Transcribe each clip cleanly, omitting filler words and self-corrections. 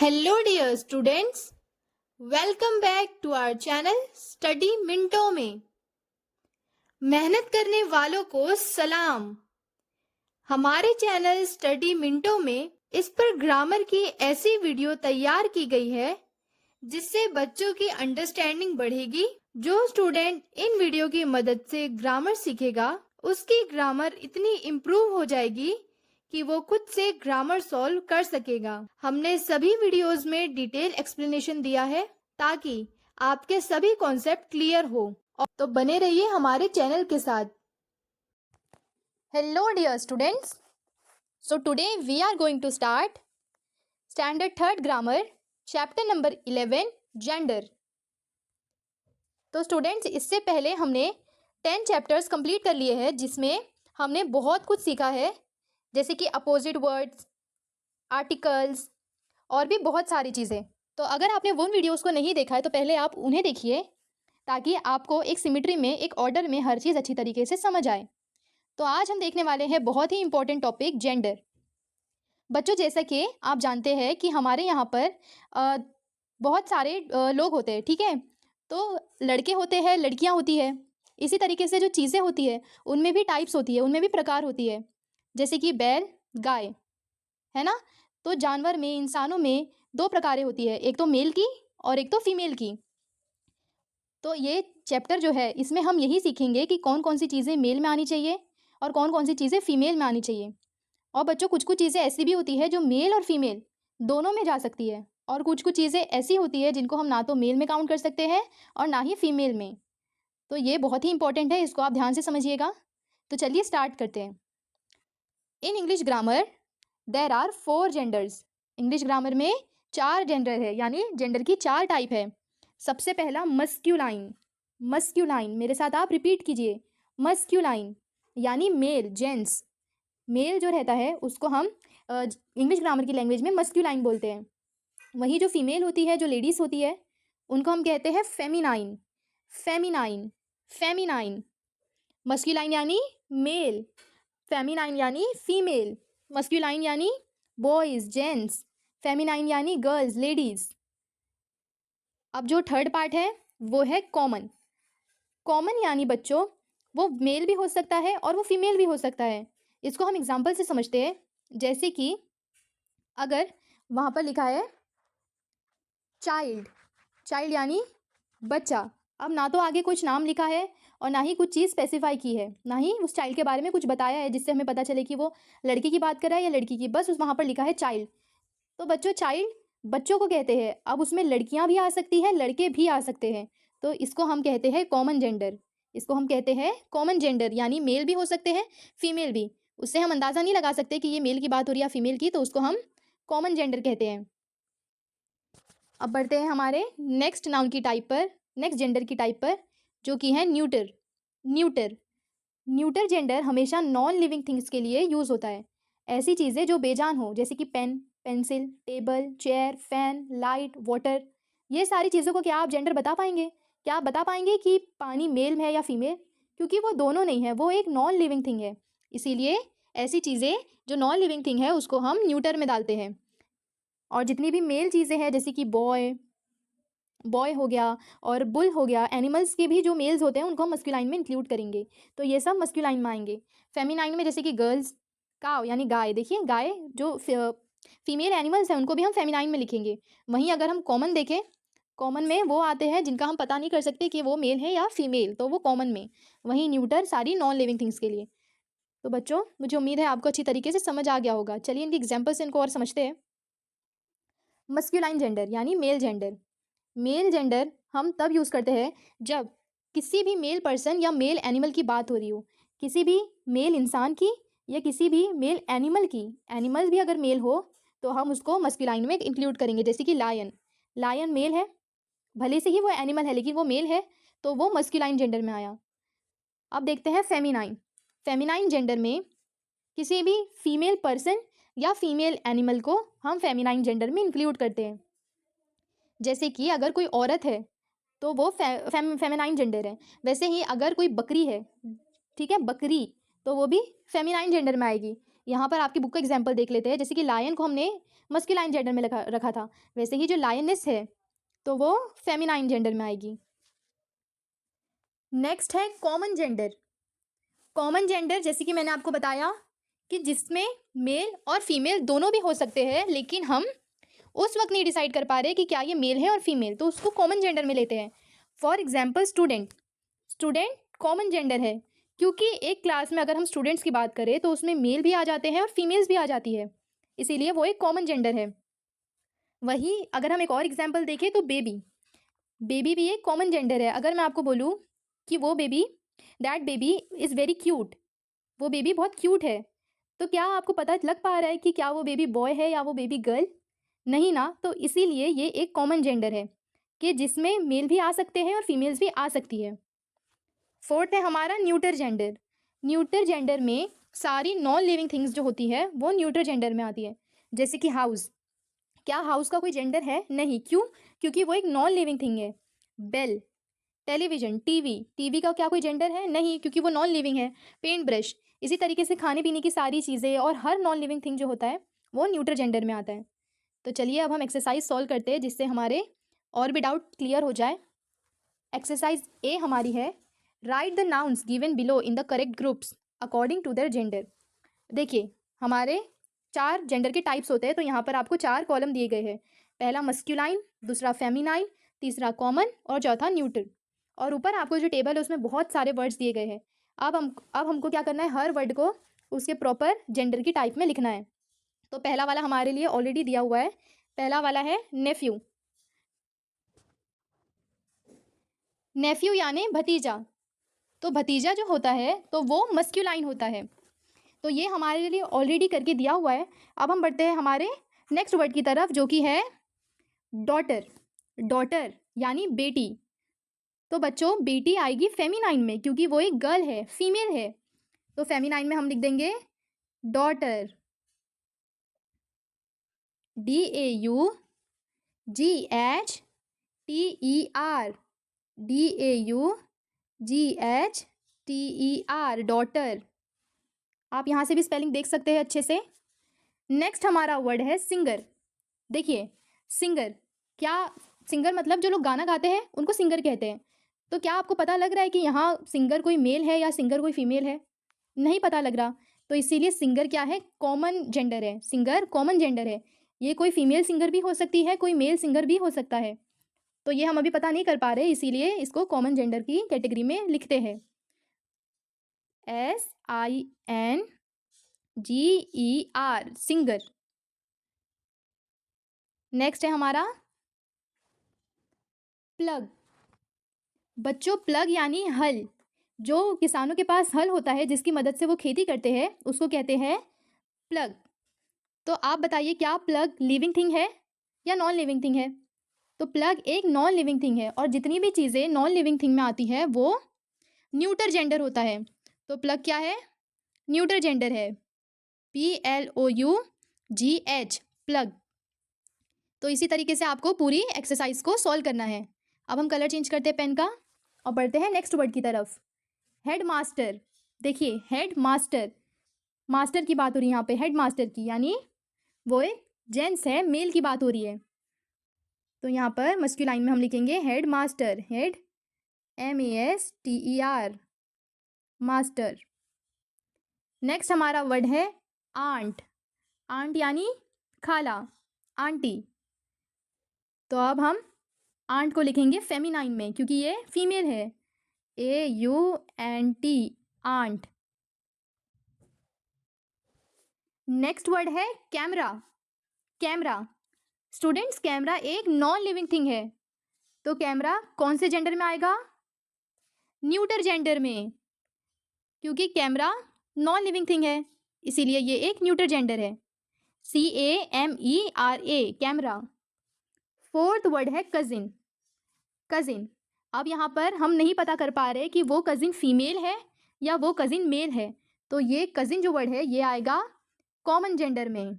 Hello dear students, welcome back to our channel study मिनटों में। मेहनत करने वालों को सलाम। हमारे चैनल स्टडी मिनटों में इस पर ग्रामर की ऐसी वीडियो तैयार की गई है जिससे बच्चों की अंडरस्टैंडिंग बढ़ेगी। जो स्टूडेंट इन वीडियो की मदद से ग्रामर सीखेगा उसकी ग्रामर इतनी इम्प्रूव हो जाएगी कि वो खुद से ग्रामर सॉल्व कर सकेगा। हमने सभी वीडियोस में डिटेल एक्सप्लेनेशन दिया है ताकि आपके सभी कॉन्सेप्ट क्लियर हो। तो बने रहिए हमारे चैनल के साथ। Hello dear students, so today we are going to start standard third grammar chapter number 11 gender. तो स्टूडेंट्स, इससे पहले हमने 10 चैप्टर्स कंप्लीट कर लिए हैं जिसमें हमने बहुत कुछ सीखा है, जैसे कि अपोजिट वर्ड्स, आर्टिकल्स और भी बहुत सारी चीज़ें। तो अगर आपने वो वीडियोस को नहीं देखा है तो पहले आप उन्हें देखिए ताकि आपको एक सिमिट्री में, एक ऑर्डर में हर चीज़ अच्छी तरीके से समझ आए। तो आज हम देखने वाले हैं बहुत ही इंपॉर्टेंट टॉपिक जेंडर। बच्चों, जैसा कि आप जानते हैं कि हमारे यहाँ पर बहुत सारे लोग होते हैं, ठीक है। तो लड़के होते हैं, लड़कियाँ होती है। इसी तरीके से जो चीज़ें होती है उनमें भी टाइप्स होती है, उनमें भी प्रकार होती है, जैसे कि बैल, गाय, है ना। तो जानवर में, इंसानों में दो प्रकारें होती है, एक तो मेल की और एक तो फीमेल की। तो ये चैप्टर जो है इसमें हम यही सीखेंगे कि कौन कौन सी चीज़ें मेल में आनी चाहिए और कौन कौन सी चीज़ें फीमेल में आनी चाहिए। और बच्चों, कुछ कुछ चीज़ें ऐसी भी होती है जो मेल और फीमेल दोनों में जा सकती है, और कुछ कुछ चीज़ें ऐसी होती है जिनको हम ना तो मेल में काउंट कर सकते हैं और ना ही फीमेल में। तो ये बहुत ही इंपॉर्टेंट है, इसको आप ध्यान से समझिएगा। तो चलिए स्टार्ट करते हैं। In English grammar there are 4 genders. English grammar में 4 जेंडर है, यानी जेंडर की 4 टाइप है। सबसे पहला मस्क्यूलाइन। मस्क्यूलाइन, मेरे साथ आप रिपीट कीजिए, मस्क्यूलाइन यानी मेल, जेंट्स। मेल जो रहता है उसको हम इंग्लिश ग्रामर की लैंग्वेज में मस्क्यूलाइन बोलते हैं। वहीं जो फीमेल होती है, जो लेडीज़ होती है, उनको हम कहते हैं फेमिनाइन। Feminine, feminine. मस्क्यूलाइन यानी मेल, फेमिनाइन यानी फीमेल। मस्क्यूलाइन यानी बॉयज़, जेंट्स, फेमिनाइन यानी गर्ल्स, लेडीज़। अब जो थर्ड पार्ट है वो है कॉमन। कॉमन यानी बच्चों वो मेल भी हो सकता है और वो फीमेल भी हो सकता है। इसको हम एग्जाम्पल से समझते हैं, जैसे कि अगर वहाँ पर लिखा है चाइल्ड, चाइल्ड यानी बच्चा। अब ना तो आगे कुछ नाम लिखा है और ना ही कुछ चीज़ स्पेसिफाई की है, ना ही उस चाइल्ड के बारे में कुछ बताया है जिससे हमें पता चले कि वो लड़की की बात कर रहा है या लड़की की, बस उस वहाँ पर लिखा है चाइल्ड। तो बच्चों, चाइल्ड बच्चों को कहते हैं। अब उसमें लड़कियां भी आ सकती हैं, लड़के भी आ सकते हैं। तो इसको हम कहते हैं कॉमन जेंडर। इसको हम कहते हैं कॉमन जेंडर, यानी मेल भी हो सकते हैं, फीमेल भी। उससे हम अंदाज़ा नहीं लगा सकते कि ये मेल की बात हो रही है या फीमेल की, तो उसको हम कॉमन जेंडर कहते हैं। अब बढ़ते हैं हमारे नेक्स्ट नाउन की टाइप पर, नेक्स्ट जेंडर की टाइप पर, जो कि है न्यूटर। न्यूटर, न्यूटर जेंडर हमेशा नॉन लिविंग थिंग्स के लिए यूज़ होता है। ऐसी चीज़ें जो बेजान हो, जैसे कि pen, pencil, table, chair, fan, light, water, ये सारी चीज़ों को क्या आप जेंडर बता पाएंगे? क्या आप बता पाएंगे कि पानी मेल है या फीमेल? क्योंकि वो दोनों नहीं है, वो एक नॉन लिविंग थिंग है। इसीलिए ऐसी चीज़ें जो नॉन लिविंग थिंग है उसको हम न्यूटर में डालते हैं। और जितनी भी मेल चीज़ें हैं, जैसे कि बॉय, बॉय हो गया और बुल हो गया, एनिमल्स के भी जो मेल्स होते हैं उनको हम मस्कुलाइन में इंक्लूड करेंगे। तो ये सब मस्कुलाइन में आएंगे। फेमिनाइन में जैसे कि गर्ल्स, काव यानी गाय, देखिए गाय जो फीमेल एनिमल्स हैं उनको भी हम फेमिनाइन में लिखेंगे। वहीं अगर हम कॉमन देखें, कॉमन में वो आते हैं जिनका हम पता नहीं कर सकते कि वो मेल है या फीमेल, तो वो कॉमन में। वहीं न्यूटर सारी नॉन लिविंग थिंग्स के लिए। तो बच्चों, मुझे उम्मीद है आपको अच्छी तरीके से समझ आ गया होगा। चलिए इनके एग्जाम्पल से इनको और समझते हैं। मस्कुलाइन जेंडर यानी मेल जेंडर। मेल जेंडर हम तब यूज़ करते हैं जब किसी भी मेल पर्सन या मेल एनिमल की बात हो रही हो, किसी भी मेल इंसान की या किसी भी मेल एनिमल की। एनिमल भी अगर मेल हो तो हम उसको मस्कुलाइन में इंक्लूड करेंगे, जैसे कि लायन, लायन मेल है, भले से ही वो एनिमल है लेकिन वो मेल है, तो वो मस्कुलाइन जेंडर में आया। अब देखते हैं फेमिनाइन। फेमिनाइन जेंडर में किसी भी फीमेल पर्सन या फीमेल एनिमल को हम फेमिनाइन जेंडर में इंक्लूड करते हैं। जैसे कि अगर कोई औरत है तो वो फेमिनाइन जेंडर है। वैसे ही अगर कोई बकरी है, ठीक है, बकरी, तो वो भी फेमिनाइन जेंडर में आएगी। यहाँ पर आपकी बुक का एग्जाम्पल देख लेते हैं। जैसे कि लायन को हमने मस्कुलाइन जेंडर में रखा था, वैसे ही जो लायनेस है तो वो फेमिनाइन जेंडर में आएगी। नेक्स्ट है कॉमन जेंडर। कॉमन जेंडर जैसे कि मैंने आपको बताया कि जिसमें मेल और फीमेल दोनों भी हो सकते हैं, लेकिन हम उस वक्त नहीं डिसाइड कर पा रहे कि क्या ये मेल है और फीमेल, तो उसको कॉमन जेंडर में लेते हैं। For example student, student common gender है क्योंकि एक क्लास में अगर हम स्टूडेंट्स की बात करें तो उसमें मेल भी आ जाते हैं और फीमेल्स भी आ जाती है, इसीलिए वो एक कॉमन जेंडर है। वही अगर हम एक और एग्जाम्पल देखें तो बेबी, बेबी भी एक कॉमन जेंडर है। अगर मैं आपको बोलूँ कि वो baby, that baby is very cute, वो बेबी बहुत क्यूट है, तो क्या आपको पता लग पा रहा है कि क्या वो बेबी बॉय है या वो बेबी गर्ल? नहीं ना, तो इसीलिए ये एक कॉमन जेंडर है कि जिसमें मेल भी आ सकते हैं और फीमेल्स भी आ सकती है। फोर्थ है हमारा न्यूटर जेंडर। न्यूटर जेंडर में सारी नॉन लिविंग थिंग्स जो होती है वो न्यूटर जेंडर में आती है। जैसे कि हाउस, क्या हाउस का कोई जेंडर है? नहीं, क्यों? क्योंकि वो एक नॉन लिविंग थिंग है। बेल, टेलीविजन, टीवी, टीवी का क्या कोई जेंडर है? नहीं, क्योंकि वो नॉन लिविंग है। पेंट ब्रश, इसी तरीके से खाने पीने की सारी चीज़ें और हर नॉन लिविंग थिंग जो होता है वो न्यूटर जेंडर में आता है। तो चलिए अब हम एक्सरसाइज सॉल्व करते हैं जिससे हमारे और भी डाउट क्लियर हो जाए। एक्सरसाइज ए हमारी है, write the nouns given below in the correct groups according to their gender. देखिए हमारे 4 जेंडर के टाइप्स होते हैं, तो यहाँ पर आपको 4 कॉलम दिए गए हैं। पहला मस्क्यूलाइन, दूसरा फेमिनाइन, तीसरा कॉमन और चौथा न्यूट्रल। और ऊपर आपको जो टेबल है उसमें बहुत सारे वर्ड्स दिए गए हैं। अब हमको क्या करना है, हर वर्ड को उसके प्रॉपर जेंडर की टाइप में लिखना है। तो पहला वाला हमारे लिए ऑलरेडी दिया हुआ है। पहला वाला है नेफ्यू, नेफ्यू यानी भतीजा। तो भतीजा जो होता है तो वो मस्क्यूलाइन होता है, तो ये हमारे लिए ऑलरेडी करके दिया हुआ है। अब हम बढ़ते हैं हमारे नेक्स्ट वर्ड की तरफ जो कि है डॉटर। डॉटर यानी बेटी, तो बच्चों बेटी आएगी फेमिनाइन में क्योंकि वो एक गर्ल है, फीमेल है, तो फेमिनाइन में हम लिख देंगे डॉटर, DAUGHTER, DAUGHTER, डॉटर। आप यहाँ से भी स्पेलिंग देख सकते हैं अच्छे से। नेक्स्ट हमारा वर्ड है सिंगर। देखिए सिंगर, क्या सिंगर मतलब जो लोग गाना गाते हैं उनको सिंगर कहते हैं। तो क्या आपको पता लग रहा है कि यहाँ सिंगर कोई मेल है या सिंगर कोई फीमेल है? नहीं पता लग रहा, तो इसीलिए सिंगर क्या है, कॉमन जेंडर है। सिंगर कॉमन जेंडर है, ये कोई फीमेल सिंगर भी हो सकती है, कोई मेल सिंगर भी हो सकता है, तो ये हम अभी पता नहीं कर पा रहे, इसीलिए इसको कॉमन जेंडर की कैटेगरी में लिखते हैं। SINGER, singer. नेक्स्ट है हमारा प्लग। बच्चों प्लग यानी हल, जो किसानों के पास हल होता है जिसकी मदद से वो खेती करते हैं उसको कहते हैं प्लग। तो आप बताइए क्या प्लग लिविंग थिंग है या नॉन लिविंग थिंग है? तो प्लग एक नॉन लिविंग थिंग है और जितनी भी चीज़ें नॉन लिविंग थिंग में आती है वो न्यूटर जेंडर होता है। तो प्लग क्या है, न्यूटर जेंडर है, PLOUGH, प्लग। तो इसी तरीके से आपको पूरी एक्सरसाइज को सॉल्व करना है। अब हम कलर चेंज करते हैं पेन का और बढ़ते हैं नेक्स्ट वर्ड की तरफ। Head master. देखिए हेड मास्टर, मास्टर की बात हो रही है यहाँ पे, हेड मास्टर की, यानी वो एक जेंट्स है, मेल की बात हो रही है। तो यहाँ पर मस्कुलाइन में हम लिखेंगे head master, head MASTER, master. Next हमारा वर्ड है आंट। आंट यानी खाला, आंटी। तो अब हम आंट को लिखेंगे फेमिनाइन में क्योंकि ये फीमेल है, AUNT, आंट। नेक्स्ट वर्ड है कैमरा। कैमरा स्टूडेंट्स, कैमरा एक नॉन लिविंग थिंग है, तो कैमरा कौन से जेंडर में आएगा, न्यूटर जेंडर में, क्योंकि कैमरा नॉन लिविंग थिंग है, इसीलिए ये एक न्यूटर जेंडर है, CAMERA, कैमरा। फोर्थ वर्ड है कजिन। कजिन, अब यहाँ पर हम नहीं पता कर पा रहे कि वो कजिन फीमेल है या वो कजिन मेल है, तो ये कजिन जो वर्ड है ये आएगा कॉमन जेंडर में,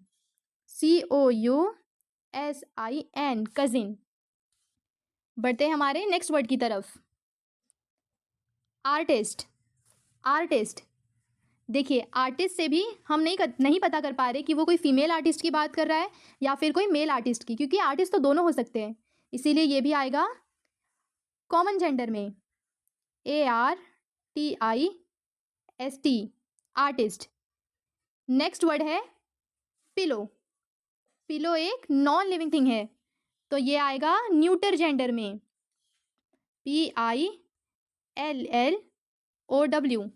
COUSIN, कजिन। बढ़ते हैं हमारे नेक्स्ट वर्ड की तरफ। आर्टिस्ट। आर्टिस्ट, देखिए आर्टिस्ट से भी हम नहीं पता कर पा रहे कि वो कोई फीमेल आर्टिस्ट की बात कर रहा है या फिर कोई मेल आर्टिस्ट की, क्योंकि आर्टिस्ट तो दोनों हो सकते हैं, इसीलिए ये भी आएगा कॉमन जेंडर में, ARTIST, आर्टिस्ट। नेक्स्ट वर्ड है पिलो। पिलो एक नॉन लिविंग थिंग है, तो ये आएगा न्यूटर जेंडर में, PILLOW।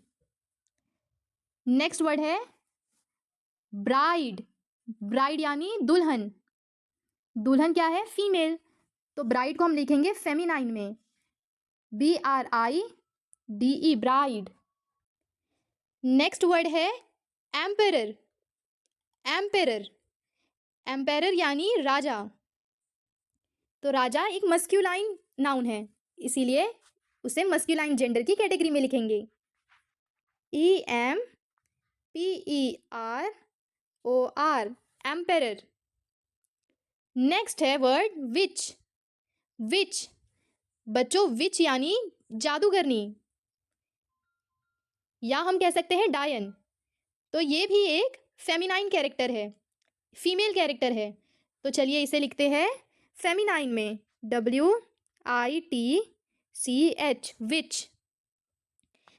नेक्स्ट वर्ड है ब्राइड। ब्राइड यानी दुल्हन। दुल्हन क्या है? फीमेल, तो ब्राइड को हम लिखेंगे फेमिनाइन में, BRIDE, ब्राइड। नेक्स्ट वर्ड है एम्पेरर। एम्पेरर, एम्पेरर यानी राजा, तो राजा एक मस्क्यूलाइन नाउन है, इसीलिए उसे मस्क्यूलाइन जेंडर की कैटेगरी में लिखेंगे, EMPEROR, एम्पेरर। नेक्स्ट है वर्ड विच। विच बच्चों, विच यानी जादूगरनी, या हम कह सकते हैं डायन, तो ये भी एक फेमिनाइन कैरेक्टर है, फीमेल कैरेक्टर है, तो चलिए इसे लिखते हैं फेमिनाइन में, WITCH, विच।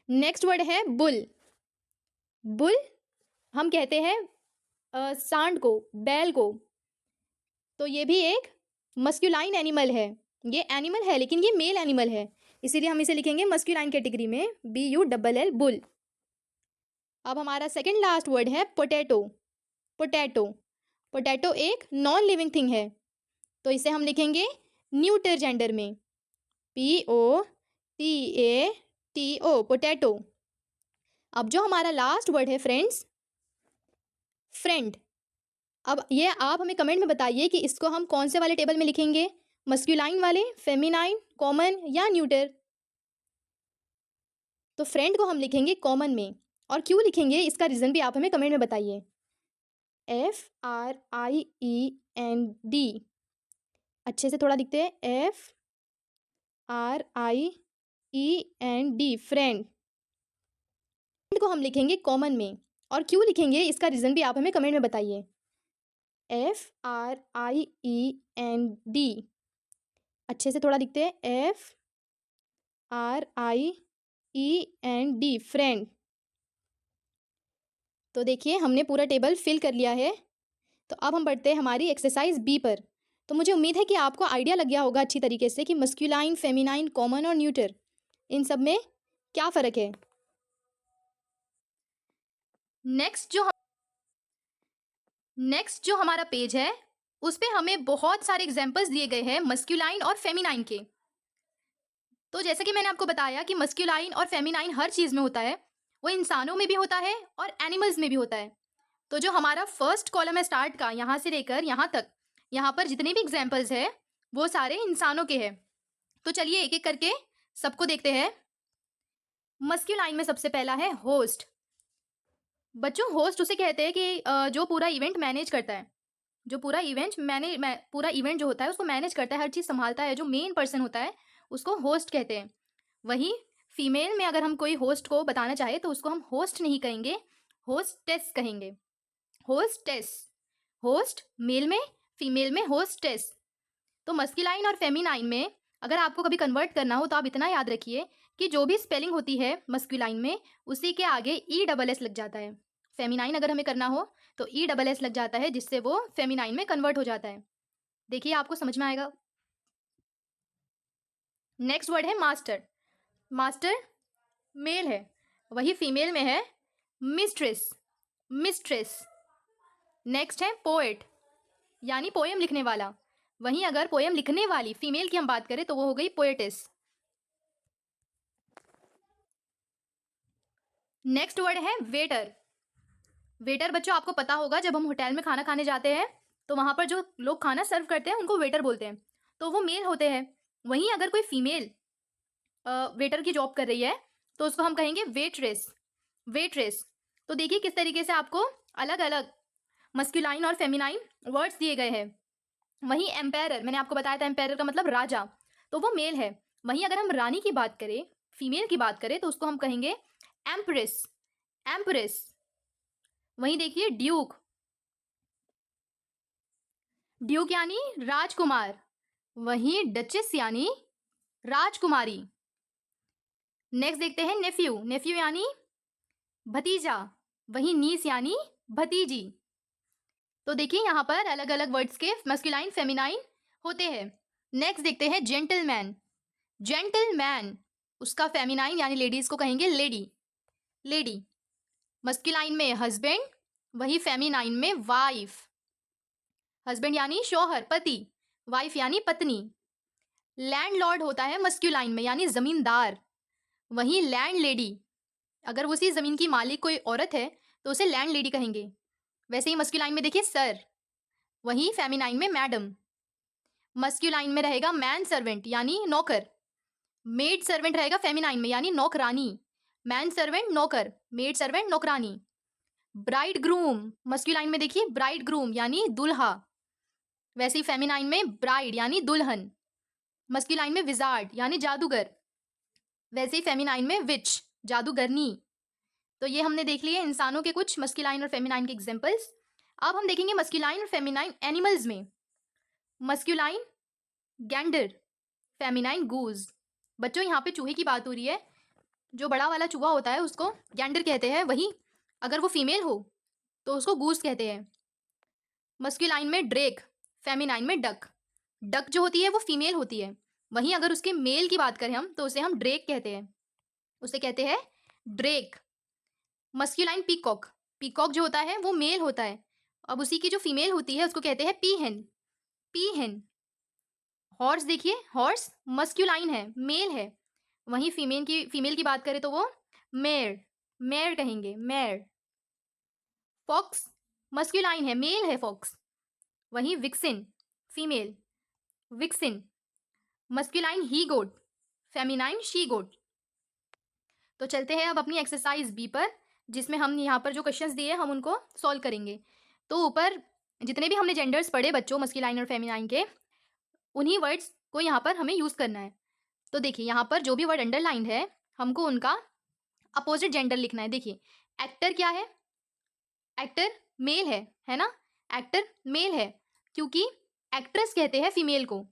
नेक्स्ट वर्ड है बुल। बुल हम कहते हैं सांड को, बैल को, तो ये भी एक मस्क्यूलाइन एनिमल है, ये एनिमल है लेकिन ये मेल एनिमल है, इसीलिए हम इसे लिखेंगे मस्क्यूलाइन कैटेगरी में, BULL, बुल। अब हमारा सेकंड लास्ट वर्ड है पोटैटो। पोटैटो, पोटैटो एक नॉन लिविंग थिंग है, तो इसे हम लिखेंगे न्यूटर जेंडर में, POTATO, पोटैटो। अब जो हमारा लास्ट वर्ड है फ्रेंड्स, फ्रेंड। अब ये आप हमें कमेंट में बताइए कि इसको हम कौन से वाले टेबल में लिखेंगे, मस्क्यूलाइन वाले, फेमिनाइन, कॉमन या न्यूटर। तो फ्रेंड को हम लिखेंगे कॉमन में, और क्यों लिखेंगे इसका रीज़न भी आप हमें कमेंट में बताइए, FRIEND, अच्छे से थोड़ा लिखते हैं, FRIEND, फ्रेंड। फ्रेंड को हम लिखेंगे कॉमन में, और क्यों लिखेंगे इसका रीज़न भी आप हमें कमेंट में बताइए, FRIEND, अच्छे से थोड़ा लिखते हैं, FRIEND, फ्रेंड। तो देखिए हमने पूरा टेबल फिल कर लिया है, तो अब हम बढ़ते हैं हमारी एक्सरसाइज B पर। तो मुझे उम्मीद है कि आपको आइडिया लग गया होगा अच्छी तरीके से कि मस्क्यूलाइन, फेमिनाइन, कॉमन और न्यूटर, इन सब में क्या फ़र्क है। नेक्स्ट जो हमारा पेज है उस पे हमें बहुत सारे एग्जाम्पल्स दिए गए हैं मस्क्यूलाइन और फेमिनाइन के। तो जैसे कि मैंने आपको बताया कि मस्क्यूलाइन और फेमिनाइन हर चीज़ में होता है, वो इंसानों में भी होता है और एनिमल्स में भी होता है। तो जो हमारा फर्स्ट कॉलम है स्टार्ट का, यहाँ से लेकर यहाँ तक, यहाँ पर जितने भी एग्जाम्पल्स है वो सारे इंसानों के हैं। तो चलिए एक एक करके सबको देखते हैं। मस्क्यूलाइन में सबसे पहला है होस्ट। बच्चों होस्ट उसे कहते हैं कि जो पूरा इवेंट मैनेज करता है, जो पूरा इवेंट जो होता है उसको मैनेज करता है, हर चीज़ संभालता है, जो मेन पर्सन होता है उसको होस्ट कहते हैं। वहीं फीमेल में अगर हम कोई होस्ट को बताना चाहे तो उसको हम होस्ट नहीं कहेंगे, होस्टेस कहेंगे, होस्टेस। होस्ट मेल में, फीमेल में होस्टेस। तो मस्कुलाइन और फेमिनाइन में अगर आपको कभी कन्वर्ट करना हो तो आप इतना याद रखिए कि जो भी स्पेलिंग होती है मस्कुलाइन में उसी के आगे ESS लग जाता है। फेमिनाइन अगर हमें करना हो तो ESS लग जाता है, जिससे वो फेमिनाइन में कन्वर्ट हो जाता है। देखिए आपको समझ में आएगा। नेक्स्ट वर्ड है मास्टर। मास्टर मेल है, वही फीमेल में है मिस्ट्रेस, मिस्ट्रेस। नेक्स्ट है पोएट, यानी पोएम लिखने वाला, वहीं अगर पोएम लिखने वाली फीमेल की हम बात करें तो वो हो गई पोएटिस। नेक्स्ट वर्ड है वेटर। वेटर बच्चों आपको पता होगा, जब हम होटल में खाना खाने जाते हैं तो वहां पर जो लोग खाना सर्व करते हैं उनको वेटर बोलते हैं, तो वो मेल होते हैं। वहीं अगर कोई फीमेल वेटर की जॉब कर रही है तो उसको हम कहेंगे वेट्रेस, वेट्रेस। तो देखिए किस तरीके से आपको अलग अलग मस्कुलाइन और फेमिनाइन वर्ड्स दिए गए हैं। वहीं एम्पायर, मैंने आपको बताया था एम्पायर का मतलब राजा, तो वो मेल है। वहीं अगर हम रानी की बात करें, फीमेल की बात करें, तो उसको हम कहेंगे एम्प्रेस, एम्प्रेस। वहीं देखिए ड्यूक, ड्यूक यानी राजकुमार, वहीं डचेस यानी राजकुमारी। नेक्स्ट देखते हैं नेफ्यू, नेफ्यू यानी भतीजा, वहीं नीस यानी भतीजी। तो देखिए यहाँ पर अलग अलग वर्ड्स के मस्कुलाइन फेमिनाइन होते हैं। नेक्स्ट देखते हैं जेंटलमैन, जेंटलमैन उसका फेमिनाइन यानी लेडीज को कहेंगे लेडी, लेडी। मस्कुलाइन में हस्बैंड, वही फेमिनाइन में वाइफ। हस्बैंड यानी शौहर पति, वाइफ यानी पत्नी। लैंडलॉर्ड होता है मस्कुलाइन में यानी जमींदार, वहीं लैंड लेडी अगर उसी जमीन की मालिक कोई औरत है तो उसे लैंड लेडी कहेंगे। वैसे ही मस्कुलाइन में देखिए सर, वहीं फेमिनाइन में मैडम। मस्कुलाइन में रहेगा मैन सर्वेंट यानी नौकर, मेड सर्वेंट रहेगा फेमिनाइन में यानी नौकरानी। मैन सर्वेंट नौकर, मेड सर्वेंट नौकरानी। ब्राइड ग्रूम, मस्कुलाइन में देखिए ब्राइड ग्रूम यानी दुल्हा, वैसे ही फेमिनाइन में ब्राइड यानी दुल्हन। मस्कुलाइन में विजार्ड यानी जादूगर, वैसे ही फेमिनाइन में विच जादूगरनी। तो ये हमने देख लिए इंसानों के कुछ मस्कुलाइन और फेमिनाइन के एग्जांपल्स। अब हम देखेंगे मस्कुलाइन और फेमिनाइन एनिमल्स में। मस्कुलाइन गैंडर, फेमिनाइन गूज। बच्चों यहाँ पे चूहे की बात हो रही है, जो बड़ा वाला चूहा होता है उसको गैंडर कहते हैं, वही अगर वो फीमेल हो तो उसको गूज कहते हैं। मस्कुलाइन में ड्रेक, फेमिनाइन में डक। डक जो होती है वो फीमेल होती है, वहीं अगर उसके मेल की बात करें हम तो उसे हम ड्रेक कहते हैं, उसे कहते हैं ड्रेक। मस्कुलाइन पीकॉक, पीकॉक जो होता है वो मेल होता है, अब उसी की जो फीमेल होती है उसको कहते हैं पीहेन, पीहेन। हॉर्स देखिए, हॉर्स मस्कुलाइन है, मेल है, वहीं फीमेल की बात करें तो वो मेयर, मेयर कहेंगे, मेयर। फॉक्स मस्कुलाइन है, मेल है फॉक्स, वहीं vixen female, vixen. Masculine he goat, feminine she goat. तो चलते हैं अब अपनी एक्सरसाइज बी पर, जिसमें हम यहाँ पर जो क्वेश्चंस दिए हम उनको सॉल्व करेंगे। तो ऊपर जितने भी हमने जेंडर्स पढ़े बच्चों मस्कुलाइन और फेमिनाइन के, उन्हीं वर्ड्स को यहाँ पर हमें यूज़ करना है। तो देखिए यहाँ पर जो भी वर्ड अंडरलाइन है हमको उनका अपोजिट जेंडर लिखना है। देखिए एक्टर क्या है, एक्टर मेल है ना, एक्टर मेल है, क्योंकि एक्ट्रेस कहते हैं फीमेल को।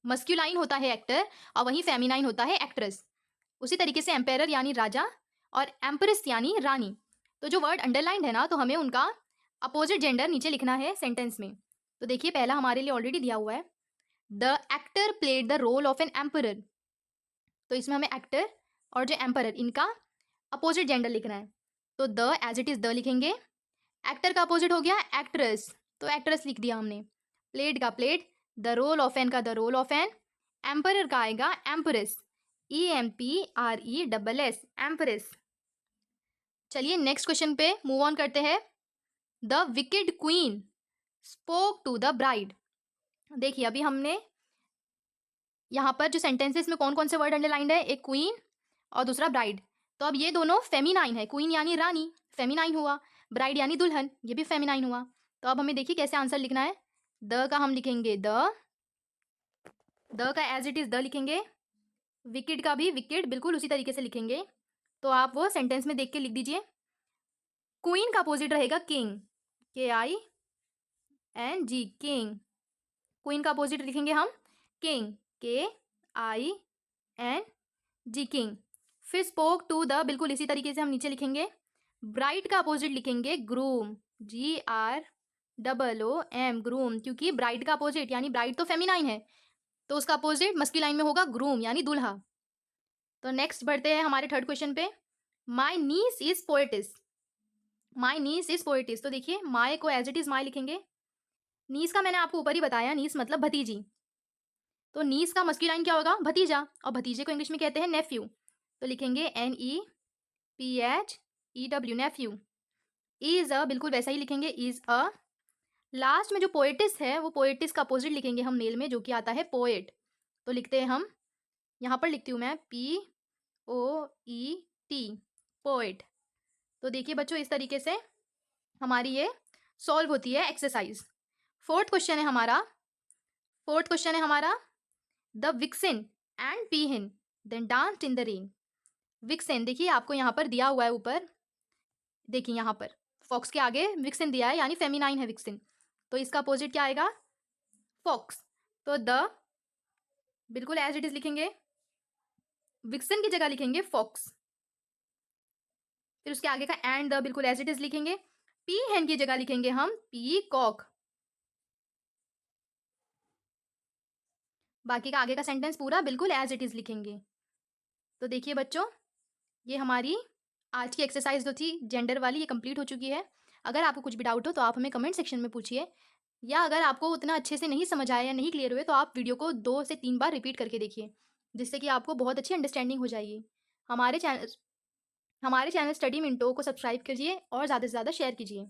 मस्कुलाइन होता है एक्टर और वहीं फेमिनाइन होता है एक्ट्रेस। उसी तरीके से एम्पेरर यानी राजा और एम्प्रेस यानी रानी। तो जो वर्ड अंडरलाइंड है ना तो हमें उनका अपोजिट जेंडर नीचे लिखना है सेंटेंस में। तो देखिए पहला हमारे लिए ऑलरेडी दिया हुआ है, the actor played the role of an emperor. तो इसमें हमें एक्टर और जो एम्परर इनका अपोजिट जेंडर लिखना है। तो the age it is the लिखेंगे, एक्टर का अपोजिट हो गया एक्ट्रेस, तो एक्ट्रेस लिख दिया हमने। प्लेड का played, the role of an का the role of an, emperor का आएगा एम्प्रेस, EMPRESS, एम्प्रेस। चलिए नेक्स्ट क्वेश्चन पे मूव ऑन करते हैं। The wicked queen spoke to the bride. देखिए अभी हमने यहाँ पर जो सेंटेंसेस में कौन कौन से वर्ड अंडरलाइंड है, एक क्वीन और दूसरा ब्राइड। तो अब ये दोनों फेमिनाइन है, क्वीन यानी रानी फेमिनाइन हुआ, ब्राइड यानी दुल्हन ये भी फेमिनाइन हुआ। तो अब हमें देखिए कैसे आंसर लिखना है। द का हम लिखेंगे द का एज इट इज द लिखेंगे, विकेड का भी विकेड बिल्कुल उसी तरीके से लिखेंगे। तो आप वो सेंटेंस में देख के लिख दीजिए। क्वीन का अपोजिट रहेगा किंग, KING, किंग। क्वीन का अपोजिट लिखेंगे हम किंग, KING, किंग। फिर स्पोक टू द बिल्कुल इसी तरीके से हम नीचे लिखेंगे। ब्राइड का अपोजिट लिखेंगे ग्रूम, GROOM, ग्रूम, क्योंकि ब्राइड का अपोजिट यानी ब्राइड तो फेमिनाइन है तो उसका अपोजिट मस्कुलाइन में होगा ग्रूम यानी दूल्हा। तो नेक्स्ट बढ़ते हैं हमारे थर्ड क्वेश्चन पे। My niece is poetess, my niece is poetess. तो देखिए माई को एज इट इज माई लिखेंगे, नीस का मैंने आपको ऊपर ही बताया, नीस मतलब भतीजी। तो नीस का मस्कुलाइन क्या होगा, भतीजा, और भतीजे को इंग्लिश में कहते हैं नेफ्यू। तो लिखेंगे NEPHEW, नेफ्यू। इज अ बिल्कुल वैसा ही लिखेंगे, इज अ। लास्ट में जो पोएटिस है वो पोएटिस का अपोजिट लिखेंगे हम मेल में, जो कि आता है पोएट। तो लिखते हैं हम, यहाँ पर लिखती हूँ मैं POET, पोएट। तो देखिए बच्चों इस तरीके से हमारी ये सॉल्व होती है एक्सरसाइज। फोर्थ क्वेश्चन है हमारा, the vixen and peahen then danced in the rain. Vixen देखिए आपको यहाँ पर दिया हुआ है ऊपर, देखिए यहाँ पर फॉक्स के आगे विक्सिन दिया है, यानी फेमिनाइन है विक्सिन, तो इसका अपोजिट क्या आएगा? फॉक्स। तो द बिल्कुल एज इट इज लिखेंगे, विक्सिन की जगह लिखेंगे फॉक्स। फिर उसके आगे का एंड द बिल्कुल एज इट इज लिखेंगे। पी हेन की जगह लिखेंगे हम पी कॉक। बाकी का आगे का सेंटेंस पूरा बिल्कुल एज इट इज लिखेंगे। तो देखिए बच्चों, ये हमारी आज की एक्सरसाइज जो थी जेंडर वाली, ये कंप्लीट हो चुकी है। अगर आपको कुछ भी डाउट हो तो आप हमें कमेंट सेक्शन में पूछिए, या अगर आपको उतना अच्छे से नहीं समझ आया या नहीं क्लियर हुए तो आप वीडियो को 2 से 3 बार रिपीट करके देखिए, जिससे कि आपको बहुत अच्छी अंडरस्टैंडिंग हो जाएगी। हमारे चैनल हमारे चैनल स्टडी मिनटो को सब्सक्राइब कीजिए और ज़्यादा से ज़्यादा शेयर कीजिए।